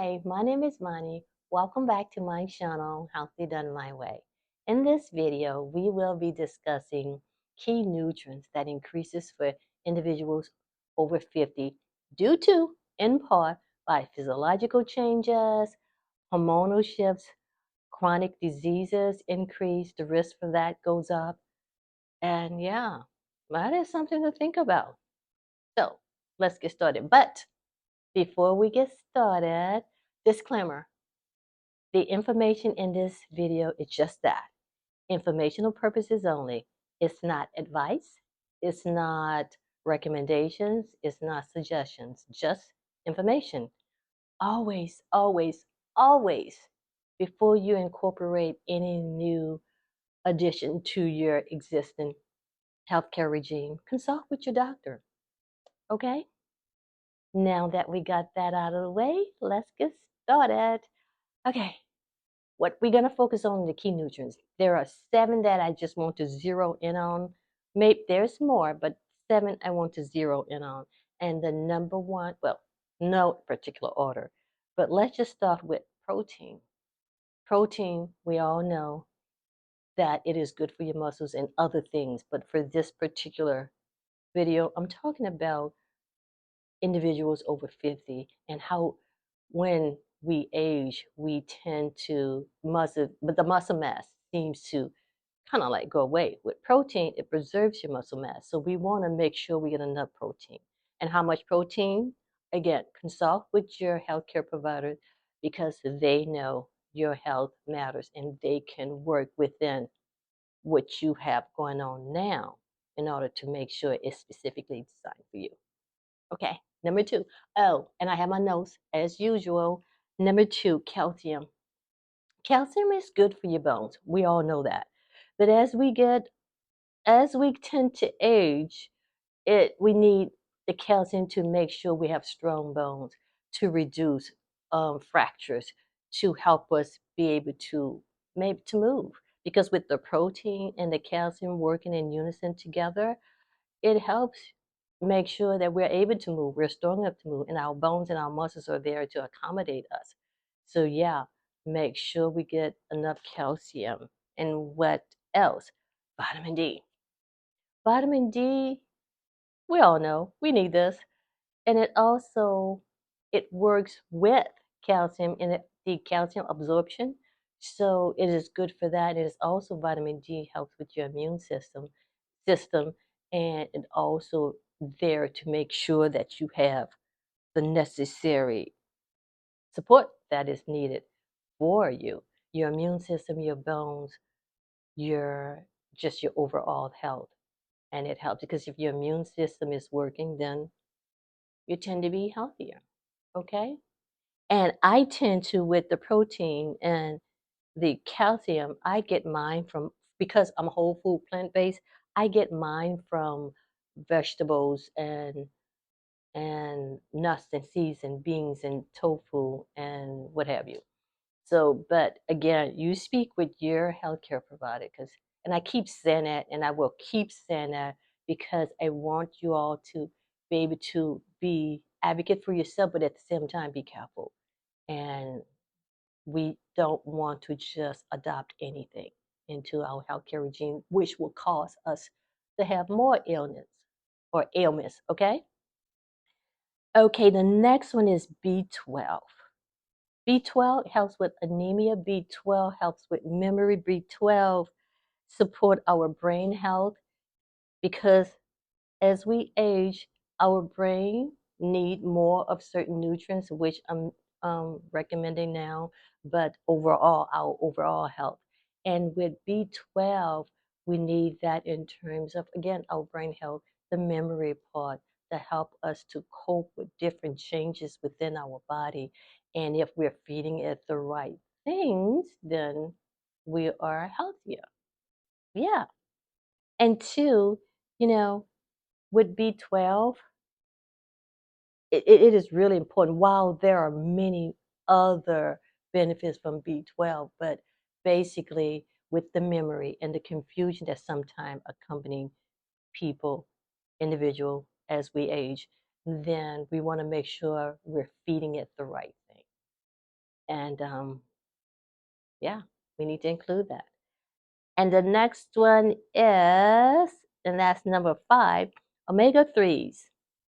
Hi, my name is Mani. Welcome back to my channel, Healthy Done My Way. In this video, we will be discussing key nutrients that increases for individuals over 50 due to, in part, by physiological changes, hormonal shifts, chronic diseases increase, the risk for that goes up. And yeah, that is something to think about. So let's get started. But before we get started, disclaimer, the information in this video is just that, informational purposes only. It's not advice, it's not recommendations, it's not suggestions, just information. Always, always, always, before you incorporate any new addition to your existing healthcare regime, consult with your doctor. Okay? Now that we got that out of the way, let's get started. Okay, what we're going to focus on the key nutrients. There are 7 that I just want to zero in on. Maybe there's more, but 7 I want to zero in on. And the number one, well, no particular order, but let's just start with protein. Protein, we all know that it is good for your muscles and other things, but for this particular video, I'm talking about individuals over 50 and how when we age we tend to muscle, but the muscle mass seems to kind of like go away. With protein, it preserves your muscle mass, so we want to make sure we get enough protein. And how much protein? Again, consult with your healthcare provider because they know your health matters and they can work within what you have going on now in order to make sure it's specifically designed for you. Okay, number 2. Oh, and I have my notes as usual. Number 2, calcium. Calcium is good for your bones. We all know that. But as we tend to age, we need the calcium to make sure we have strong bones, to reduce fractures, to help us be able to maybe to move. Because with the protein and the calcium working in unison together, it helps make sure that we're able to move, we're strong enough to move, and our bones and our muscles are there to accommodate us. So, yeah, make sure we get enough calcium. And what else? Vitamin D. Vitamin D, we all know we need this. And it works with calcium in the calcium absorption. So it is good for that. It is also vitamin D helps with your immune system, and it also there to make sure that you have the necessary support that is needed for you, your immune system, your bones, your just your overall health. And it helps because if your immune system is working, then you tend to be healthier. Okay? And I tend to, with the protein and the calcium, I get mine from, because I'm whole food plant based, I get mine from vegetables and nuts and seeds and beans and tofu and what have you. So, but again, you speak with your healthcare provider because, and I keep saying that, and I will keep saying that because I want you all to be able to be advocate for yourself, but at the same time, be careful. And we don't want to just adopt anything into our healthcare regime, which will cause us to have more illness or ailments. Okay. Okay. The next one is B12. B12 helps with anemia. B12 helps with memory. B12 support our brain health because as we age, our brain need more of certain nutrients, which I'm recommending now, but overall, our overall health. And with B12, we need that in terms of, again, our brain health, the memory part to help us to cope with different changes within our body. And if we're feeding it the right things, then we are healthier. Yeah. And two, you know, with B12, it is really important. While there are many other benefits from B12, but basically with the memory and the confusion that sometimes accompany people, individual as we age, then we want to make sure we're feeding it the right thing. And yeah, we need to include that. And the next one is, and that's number 5, omega 3s.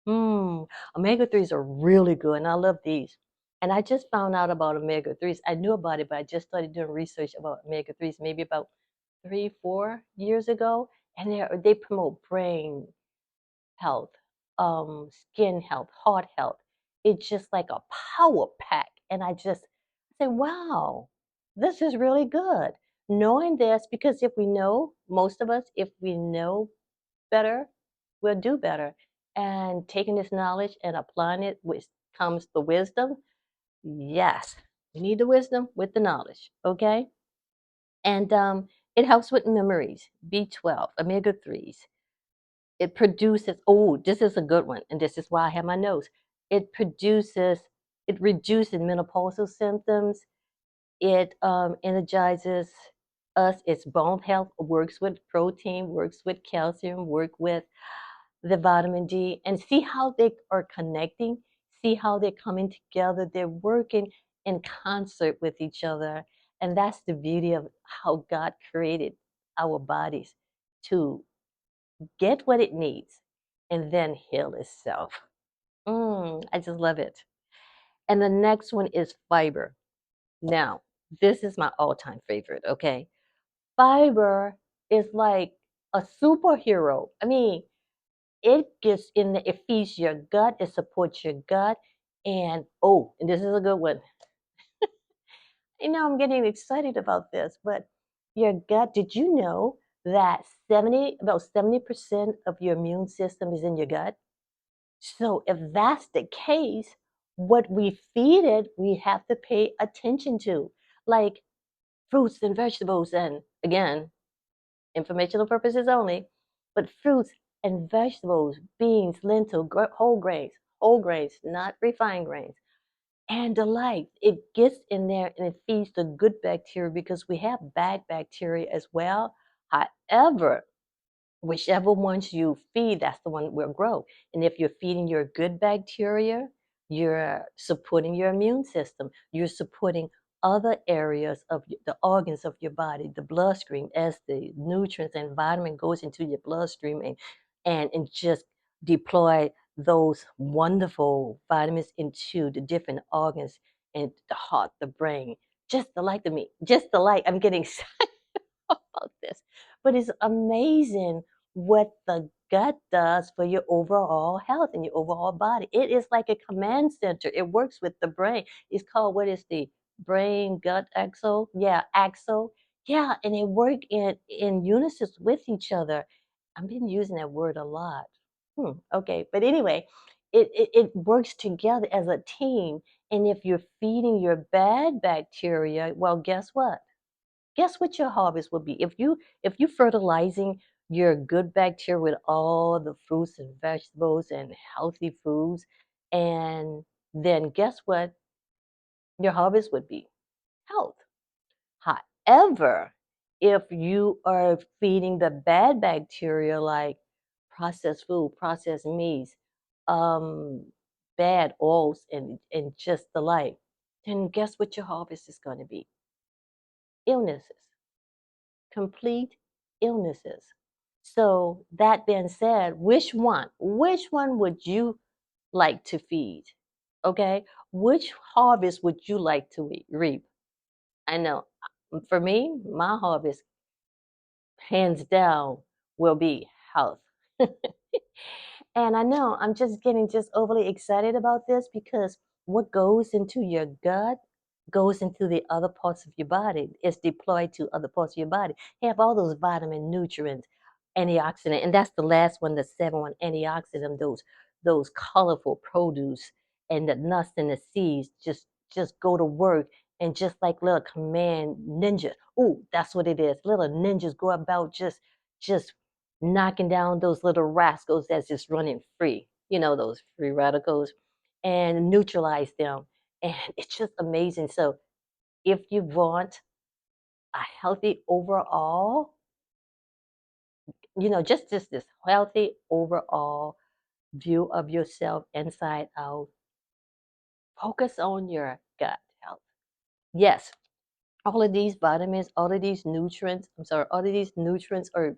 Omega 3s are really good, and I love these. And I just found out about omega 3s. I knew about it, but I just started doing research about omega 3s maybe about 3, 4 years ago. And they promote brain health, skin health, heart health. It's just like a power pack. And I just say, wow, this is really good. Knowing this, because if we know, most of us, if we know better, we'll do better. And taking this knowledge and applying it, which comes the wisdom. Yes, we need the wisdom with the knowledge. Okay. And it helps with memories, B12, omega 3s. It produces, oh, this is a good one, and this is why I have my notes. It produces, it reduces menopausal symptoms. It energizes us. It's bone health, works with protein, works with calcium, work with the vitamin D, and see how they are connecting, see how they're coming together. They're working in concert with each other. And that's the beauty of how God created our bodies to get what it needs and then heal itself. I just love it. And the next one is fiber. Now, this is my all time favorite, okay? Fiber is like a superhero. I mean, it gets in the, it feeds your gut, it supports your gut. And oh, and this is a good one. I'm getting excited about this, but your gut, did you know that about 70% of your immune system is in your gut? So if that's the case, what we feed it, we have to pay attention to, like fruits and vegetables. And again, informational purposes only, but fruits and vegetables, beans, lentil, whole grains, not refined grains, and the like. It gets in there and it feeds the good bacteria because we have bad bacteria as well. However, whichever ones you feed, that's the one that will grow. And if you're feeding your good bacteria, you're supporting your immune system. You're supporting other areas of the organs of your body, the bloodstream, as the nutrients and vitamin goes into your bloodstream and just deploy those wonderful vitamins into the different organs and the heart, the brain. Just the like of me, just the like. I'm getting about this. But it's amazing what the gut does for your overall health and your overall body. It is like a command center. It works with the brain. It's called, what is the brain gut axle? Yeah, axle. Yeah, and they work in unison with each other. I've been using that word a lot. Okay, but anyway, it works together as a team. And if you're feeding your bad bacteria, well, guess what your harvest will be. If you fertilizing your good bacteria with all the fruits and vegetables and healthy foods, and then guess what your harvest would be? Health. However, if you are feeding the bad bacteria like processed food, processed meats, um, bad oils, and just the like, then guess what your harvest is going to be? Illnesses, complete illnesses. So that being said, which one would you like to feed? Okay, which harvest would you like to reap? I know for me, my harvest, hands down, will be health. And I know I'm just getting just overly excited about this because what goes into your gut goes into the other parts of your body. It's deployed to other parts of your body. You have all those vitamin nutrients, antioxidant, and that's the last one, the seventh one, antioxidant, those colorful produce and the nuts and the seeds just go to work and just like little command ninja. Ooh, that's what it is. Little ninjas go about just knocking down those little rascals that's just running free, those free radicals, and neutralize them. And it's just amazing. So, if you want a healthy overall, just this healthy overall view of yourself inside out, focus on your gut health. Yes, all of these vitamins, all of these nutrients, I'm sorry, all of these nutrients are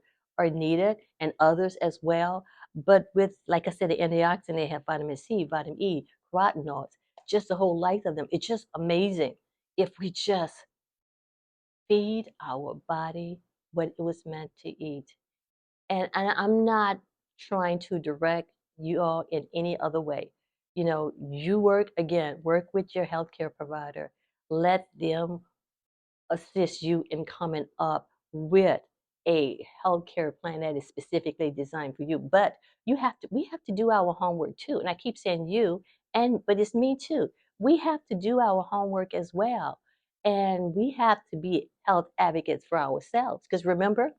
needed and others as well. But with, like I said, the antioxidant, they have vitamin C, vitamin E, carotenoids, just the whole life of them. It's just amazing if we just feed our body what it was meant to eat. And I'm not trying to direct you all in any other way. You know, you work again, work with your healthcare provider. Let them assist you in coming up with a healthcare plan that is specifically designed for you. But we have to do our homework too. And I keep saying you, but it's me too. We have to do our homework as well. And we have to be health advocates for ourselves. Because remember,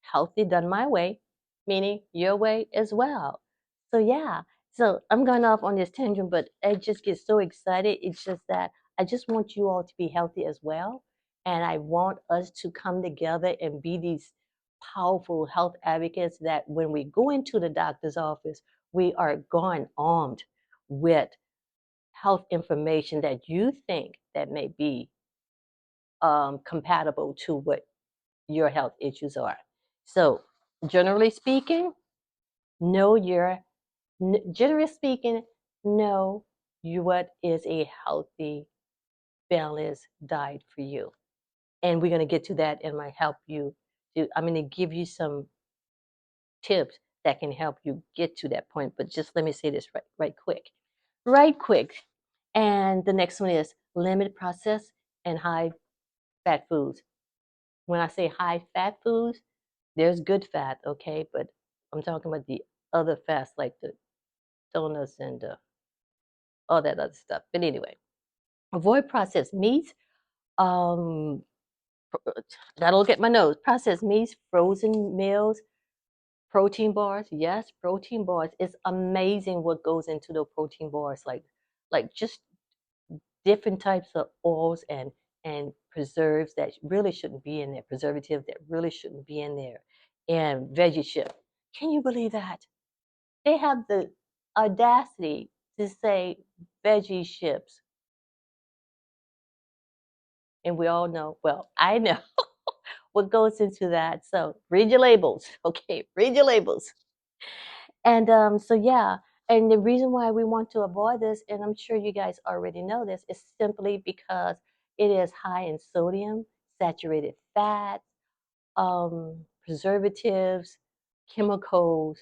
healthy done my way, meaning your way as well. So yeah. So I'm going off on this tangent, but I just get so excited. It's just that I just want you all to be healthy as well, and I want us to come together and be these powerful health advocates that when we go into the doctor's office, we are going armed with health information that you think that may be compatible to what your health issues are. So, generally speaking, know your, generally speaking, know what is a healthy, balanced diet for you. And we're going to get to that and might help you to, I'm going to give you some tips that can help you get to that point. But just let me say this right quick. And the next one is limit processed and high fat foods. When I say high fat foods, there's good fat, okay, but I'm talking about the other fats like the donuts and all that other stuff. But anyway, avoid processed meats. um Gotta look at my nose. Processed meats, frozen meals, protein bars, yes, protein bars. It's amazing what goes into the protein bars, like just different types of oils and preserves that really shouldn't be in there, preservatives that really shouldn't be in there, and veggie chip. Can you believe that? They have the audacity to say veggie chips, and we all know, well, I know what goes into that. So read your labels, okay? Read your labels. And so, yeah, and the reason why we want to avoid this, and I'm sure you guys already know this, is simply because it is high in sodium, saturated fat, preservatives, chemicals,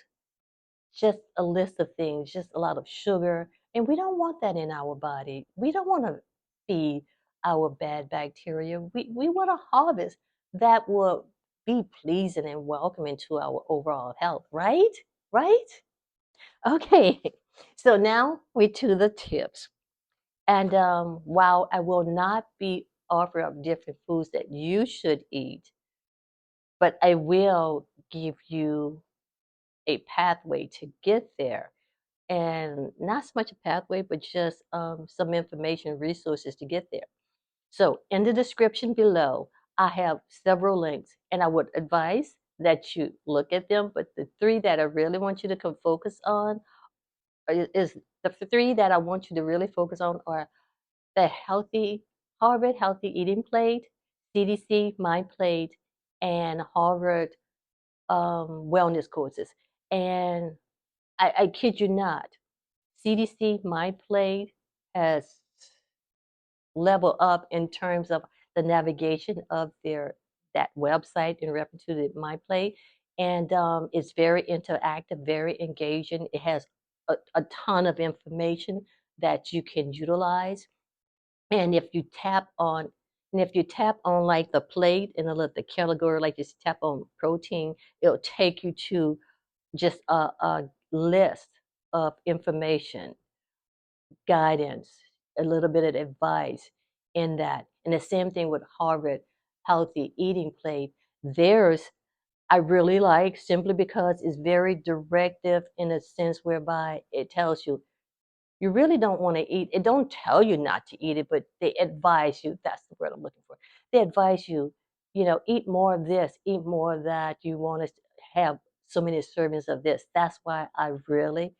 just a list of things, just a lot of sugar. And we don't want that in our body. We don't want to feed our bad bacteria. We want to harvest that will be pleasing and welcoming to our overall health, right? Right? Okay, so now we to the tips. And while I will not be offering up different foods that you should eat, but I will give you a pathway to get there. And not so much a pathway, but just some information, resources to get there. So in the description below, I have several links, and I would advise that you look at them. But the three that I really want you to focus on is the three that I want you to really focus on are the Harvard Healthy Eating Plate, CDC MyPlate, and Harvard Wellness Courses. And I kid you not, CDC MyPlate has leveled up in terms of the navigation of that website in reference to the MyPlate, and it's very interactive, very engaging. It has a ton of information that you can utilize. And if you tap on like the plate and the category, like just tap on protein, it'll take you to just a list of information, guidance, a little bit of advice in that. And the same thing with Harvard Healthy Eating Plate. Theirs I really like simply because it's very directive in a sense whereby it tells you you really don't want to eat. It don't tell you not to eat it, but they advise you. That's the word I'm looking for. They advise you, eat more of this, eat more of that. You want to have so many servings of this. That's why I really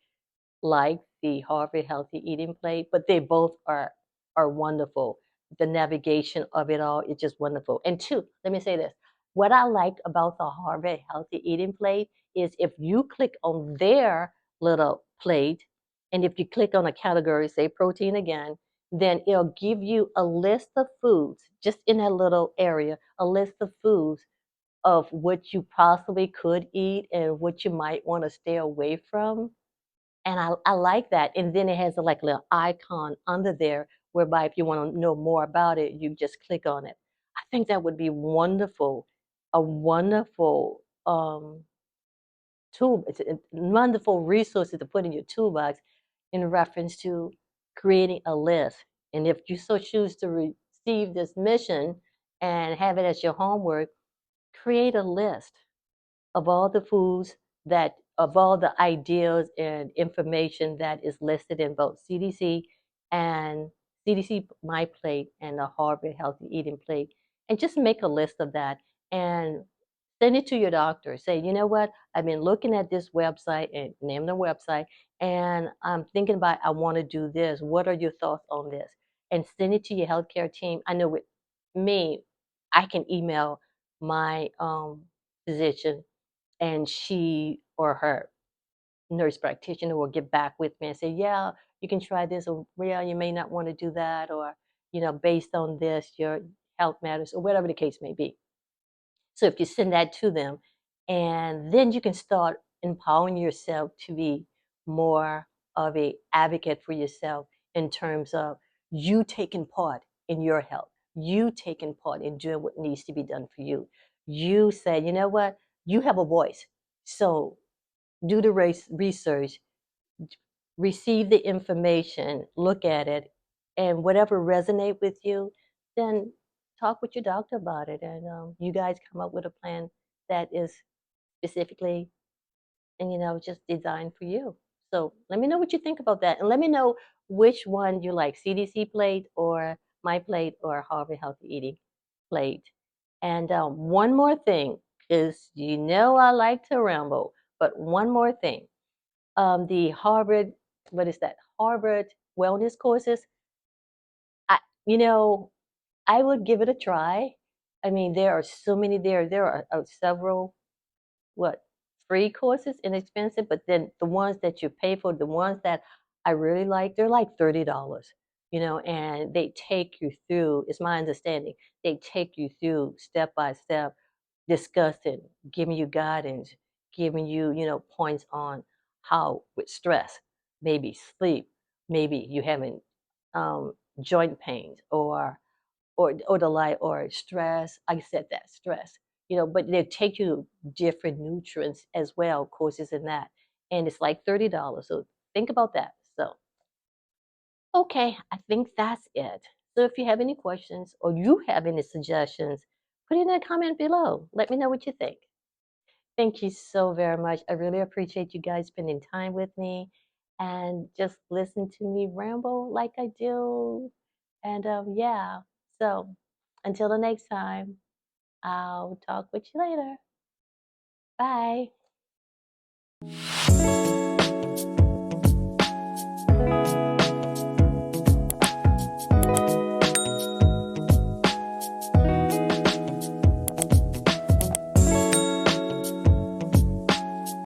like the Harvard Healthy Eating Plate, but they both are wonderful. the navigation of it all is just wonderful. And two, let me say this. What I like about the Harvard Healthy Eating Plate is if you click on their little plate, and if you click on a category, say protein again, then it'll give you a list of foods just in that little area, a list of foods of what you possibly could eat and what you might want to stay away from. And I like that. And then it has a like little icon under there whereby if you want to know more about it, you just click on it. I think that would be wonderful, a wonderful tool, it's a wonderful resources to put in your toolbox in reference to creating a list. And if you so choose to receive this mission and have it as your homework, create a list of all the foods that of all the ideas and information that is listed in both CDC and CDC MyPlate and the Harvard Healthy Eating Plate, and just make a list of that and send it to your doctor. Say, you know what? I've been looking at this website and name the website, and I'm thinking about I want to do this. What are your thoughts on this? And send it to your healthcare team. I know with me, I can email my physician and she or her nurse practitioner will get back with me and say, yeah, you can try this, or yeah, you may not want to do that, or based on this, your health matters, or whatever the case may be. So if you send that to them, and then you can start empowering yourself to be more of a advocate for yourself in terms of you taking part in your health, you taking part in doing what needs to be done for you. You say, you know what, you have a voice. So do the research, receive the information, look at it, and whatever resonate with you, then talk with your doctor about it, and you guys come up with a plan that is specifically and just designed for you. So let me know what you think about that, and let me know which one you like: CDC plate or my plate or Harvard Healthy Eating plate. And one more thing, because I like to ramble, but one more thing, the Harvard, what is that? Harvard wellness courses. I, you know, I would give it a try. I mean, there are so many there. There are several what free courses, inexpensive, but then the ones that you pay for, the ones that I really like, they're like $30. And they take you through. It's my understanding they take you through step by step, discussing, giving you guidance, giving you, points on how with stress, maybe sleep, maybe you having joint pains or the like or stress. I said that stress, but they take you different nutrients as well, courses in that, and it's like $30. So think about that. So okay, I think that's it. So if you have any questions or you have any suggestions, put it in a comment below. Let me know what you think. Thank you so very much. I really appreciate you guys spending time with me and just listen to me ramble like I do. And yeah, so until the next time, I'll talk with you later. Bye.